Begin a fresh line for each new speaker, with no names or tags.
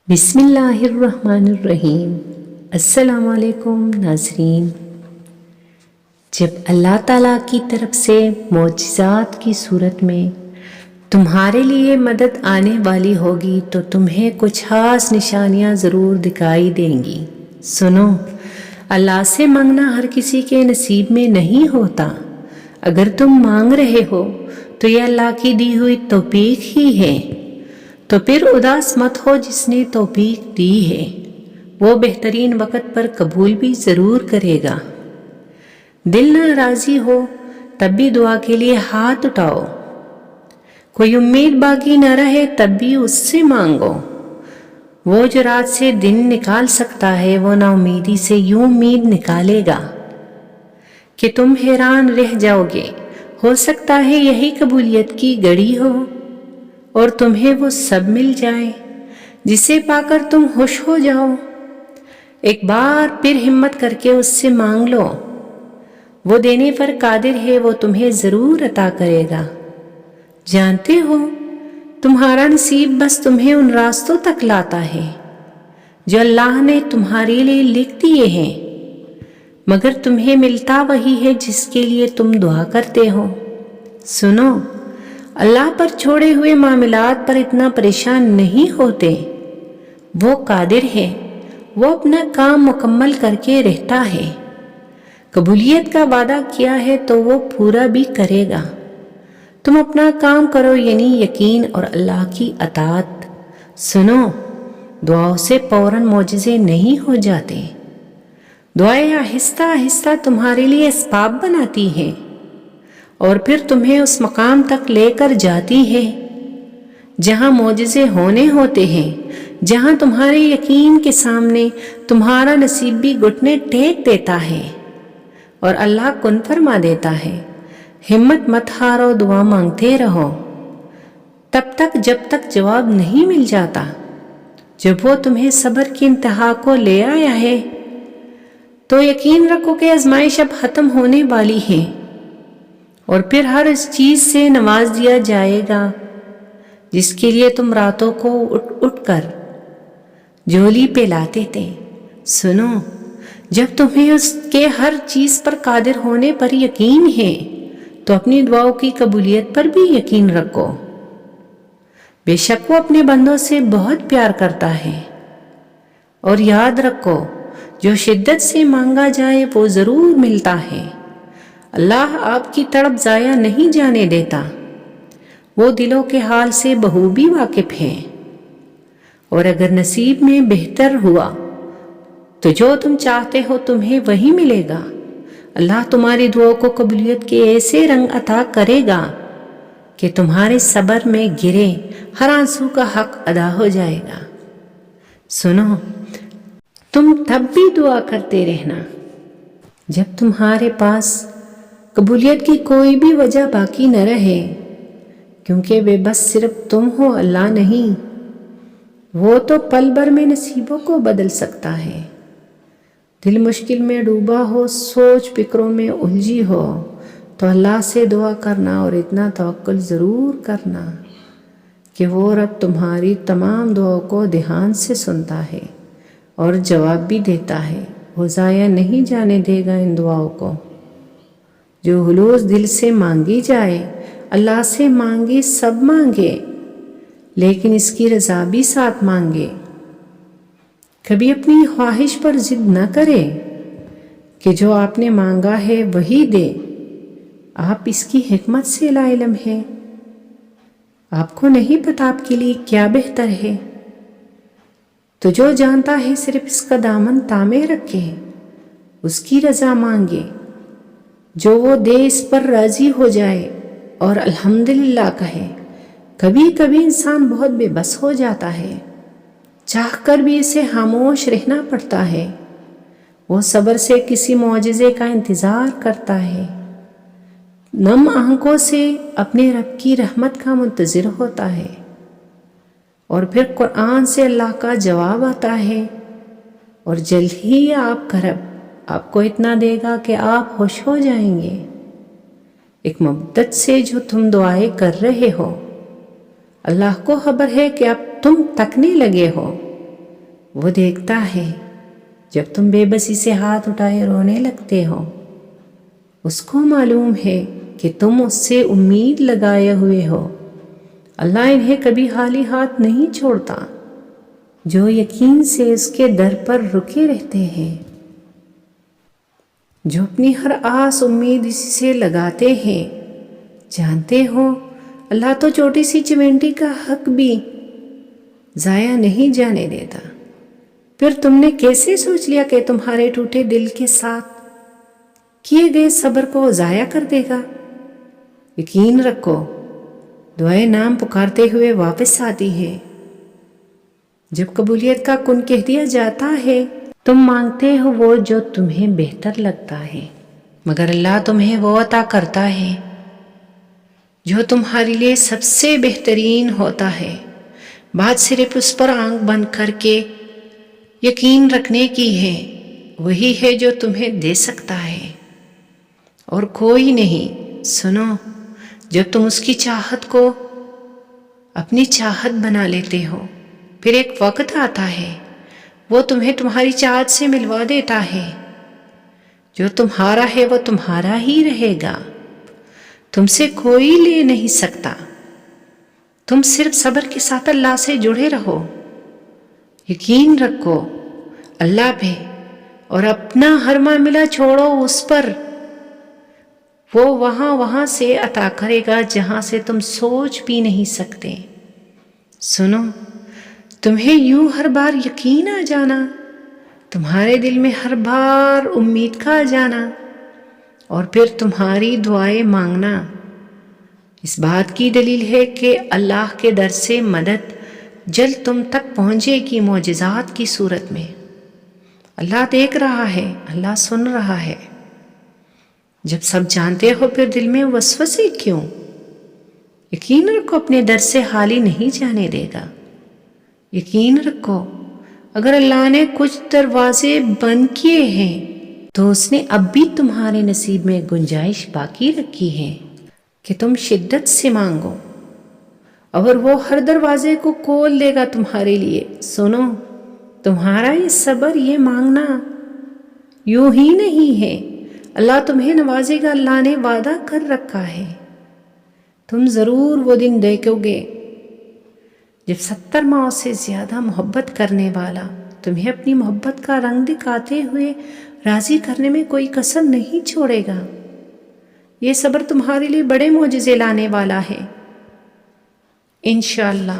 بسم اللہ الرحمن الرحیم۔ السلام علیکم ناظرین۔ جب اللہ تعالیٰ کی طرف سے معجزات کی صورت میں تمہارے لیے مدد آنے والی ہوگی تو تمہیں کچھ خاص نشانیاں ضرور دکھائی دیں گی۔ سنو، اللہ سے مانگنا ہر کسی کے نصیب میں نہیں ہوتا۔ اگر تم مانگ رہے ہو تو یہ اللہ کی دی ہوئی توفیق ہی ہے، تو پھر اداس مت ہو جس نے توفیق دی ہے، وہ بہترین وقت پر قبول بھی ضرور کرے گا۔ دل نہ راضی ہو تب بھی دعا کے لیے ہاتھ اٹھاؤ، کوئی امید باقی نہ رہے تب بھی اس سے مانگو۔ وہ جو رات سے دن نکال سکتا ہے وہ نا امیدی سے یوں امید نکالے گا کہ تم حیران رہ جاؤ گے۔ ہو سکتا ہے یہی قبولیت کی گھڑی ہو اور تمہیں وہ سب مل جائے جسے پا کر تم خوش ہو جاؤ۔ ایک بار پھر ہمت کر کے اس سے مانگ لو، وہ دینے پر قادر ہے، وہ تمہیں ضرور عطا کرے گا۔ جانتے ہو تمہارا نصیب بس تمہیں ان راستوں تک لاتا ہے جو اللہ نے تمہارے لیے لکھ دیے ہیں، مگر تمہیں ملتا وہی ہے جس کے لیے تم دعا کرتے ہو۔ سنو، اللہ پر چھوڑے ہوئے معاملات پر اتنا پریشان نہیں ہوتے، وہ قادر ہے، وہ اپنا کام مکمل کر کے رہتا ہے۔ قبولیت کا وعدہ کیا ہے تو وہ پورا بھی کرے گا۔ تم اپنا کام کرو، یعنی یقین اور اللہ کی اطاعت۔ سنو، دعاؤں سے فوراً معجزے نہیں ہو جاتے، دعائیں آہستہ آہستہ تمہارے لیے اسباب بناتی ہیں اور پھر تمہیں اس مقام تک لے کر جاتی ہے جہاں معجزے ہونے ہوتے ہیں، جہاں تمہارے یقین کے سامنے تمہارا نصیب بھی گھٹنے ٹیک دیتا ہے اور اللہ کن فرما دیتا ہے۔ ہمت مت ہارو، دعا مانگتے رہو تب تک جب تک جواب نہیں مل جاتا۔ جب وہ تمہیں صبر کی انتہا کو لے آیا ہے تو یقین رکھو کہ آزمائش اب ختم ہونے والی ہے اور پھر ہر اس چیز سے نواز دیا جائے گا جس کے لیے تم راتوں کو اٹھ اٹھ کر جھولی پہ لاتے تھے۔ سنو، جب تمہیں اس کے ہر چیز پر قادر ہونے پر یقین ہے تو اپنی دعاؤں کی قبولیت پر بھی یقین رکھو۔ بے شک وہ اپنے بندوں سے بہت پیار کرتا ہے، اور یاد رکھو جو شدت سے مانگا جائے وہ ضرور ملتا ہے۔ اللہ آپ کی تڑپ ضائع نہیں جانے دیتا، وہ دلوں کے حال سے بخوبی واقف ہے، اور اگر نصیب میں بہتر ہوا تو جو تم چاہتے ہو تمہیں وہی ملے گا۔ اللہ تمہاری دعاؤں کو قبولیت کے ایسے رنگ عطا کرے گا کہ تمہارے صبر میں گرے ہر آنسو کا حق ادا ہو جائے گا۔ سنو، تم تب بھی دعا کرتے رہنا جب تمہارے پاس قبولیت کی کوئی بھی وجہ باقی نہ رہے، کیونکہ بے بس صرف تم ہو، اللہ نہیں۔ وہ تو پل بھر میں نصیبوں کو بدل سکتا ہے۔ دل مشکل میں ڈوبا ہو، سوچ فکروں میں الجھی ہو تو اللہ سے دعا کرنا اور اتنا توکل ضرور کرنا کہ وہ رب تمہاری تمام دعاؤں کو دھیان سے سنتا ہے اور جواب بھی دیتا ہے۔ وہ ضائع نہیں جانے دے گا ان دعاؤں کو جو خلوص دل سے مانگی جائے۔ اللہ سے مانگے سب مانگے، لیکن اس کی رضا بھی ساتھ مانگے۔ کبھی اپنی خواہش پر ضد نہ کرے کہ جو آپ نے مانگا ہے وہی دے، آپ اس کی حکمت سے لا علم ہے۔ آپ کو نہیں پتا آپ کے لیے کیا بہتر ہے، تو جو جانتا ہے صرف اس کا دامن تھامے رکھے، اس کی رضا مانگے، جو وہ دے اس پر راضی ہو جائے اور الحمدللہ کہے۔ کبھی کبھی انسان بہت بے بس ہو جاتا ہے، چاہ کر بھی اسے خاموش رہنا پڑتا ہے۔ وہ صبر سے کسی معجزے کا انتظار کرتا ہے، نم آنکھوں سے اپنے رب کی رحمت کا منتظر ہوتا ہے، اور پھر قرآن سے اللہ کا جواب آتا ہے، اور جلد ہی آپ کا رب آپ کو اتنا دے گا کہ آپ خوش ہو جائیں گے۔ ایک مدت سے جو تم دعائیں کر رہے ہو، اللہ کو خبر ہے کہ اب تم تکنے لگے ہو، وہ دیکھتا ہے جب تم بے بسی سے ہاتھ اٹھائے رونے لگتے ہو، اس کو معلوم ہے کہ تم اس سے امید لگائے ہوئے ہو۔ اللہ انہیں کبھی خالی ہاتھ نہیں چھوڑتا، جو یقین سے اس کے در پر رکے رہتے ہیں، جو اپنی ہر آس امید اسی سے لگاتے ہیں۔ جانتے ہو اللہ تو چھوٹی سی چیونٹی کا حق بھی ضائع نہیں جانے دیتا۔ پھر تم نے کیسے سوچ لیا کہ تمہارے ٹوٹے دل کے ساتھ کیے گئے صبر کو ضائع کر دے گا؟ یقین رکھو، دعائیں نام پکارتے ہوئے واپس آتی ہے۔ جب قبولیت کا کن کہہ دیا جاتا ہے، تم مانگتے ہو وہ جو تمہیں بہتر لگتا ہے، مگر اللہ تمہیں وہ عطا کرتا ہے جو تمہارے لیے سب سے بہترین ہوتا ہے۔ بات صرف اس پر آنکھ بند کر کے یقین رکھنے کی ہے، وہی ہے جو تمہیں دے سکتا ہے اور کوئی نہیں۔ سنو، جب تم اس کی چاہت کو اپنی چاہت بنا لیتے ہو، پھر ایک وقت آتا ہے وہ تمہیں تمہاری چاہت سے ملوا دیتا ہے۔ جو تمہارا ہے وہ تمہارا ہی رہے گا، تم سے کوئی لے نہیں سکتا۔ تم صرف صبر کے ساتھ اللہ سے جڑے رہو، یقین رکھو اللہ پہ، اور اپنا ہر معاملہ چھوڑو اس پر۔ وہ وہاں سے عطا کرے گا جہاں سے تم سوچ بھی نہیں سکتے۔ سنو، تمہیں یوں ہر بار یقین آ جانا، تمہارے دل میں ہر بار امید کا آ جانا، اور پھر تمہاری دعائیں مانگنا، اس بات کی دلیل ہے کہ اللہ کے در سے مدد جلد تم تک پہنچے گی معجزات کی صورت میں۔ اللہ دیکھ رہا ہے، اللہ سن رہا ہے۔ جب سب جانتے ہو پھر دل میں وسوسے کیوں؟ یقین رکھو اپنے در سے خالی نہیں جانے دے گا۔ یقین رکھو اگر اللہ نے کچھ دروازے بند کیے ہیں تو اس نے اب بھی تمہارے نصیب میں گنجائش باقی رکھی ہے کہ تم شدت سے مانگو، اور وہ ہر دروازے کو کھول دے گا تمہارے لیے۔ سنو، تمہارا یہ صبر، یہ مانگنا یوں ہی نہیں ہے، اللہ تمہیں نوازے گا، اللہ نے وعدہ کر رکھا ہے۔ تم ضرور وہ دن دیکھو گے جب 70 ماؤں سے زیادہ محبت کرنے والا تمہیں اپنی محبت کا رنگ دکھاتے ہوئے راضی کرنے میں کوئی کسر نہیں چھوڑے گا۔ یہ صبر تمہارے لیے بڑے معجزے لانے والا ہے انشاءاللہ۔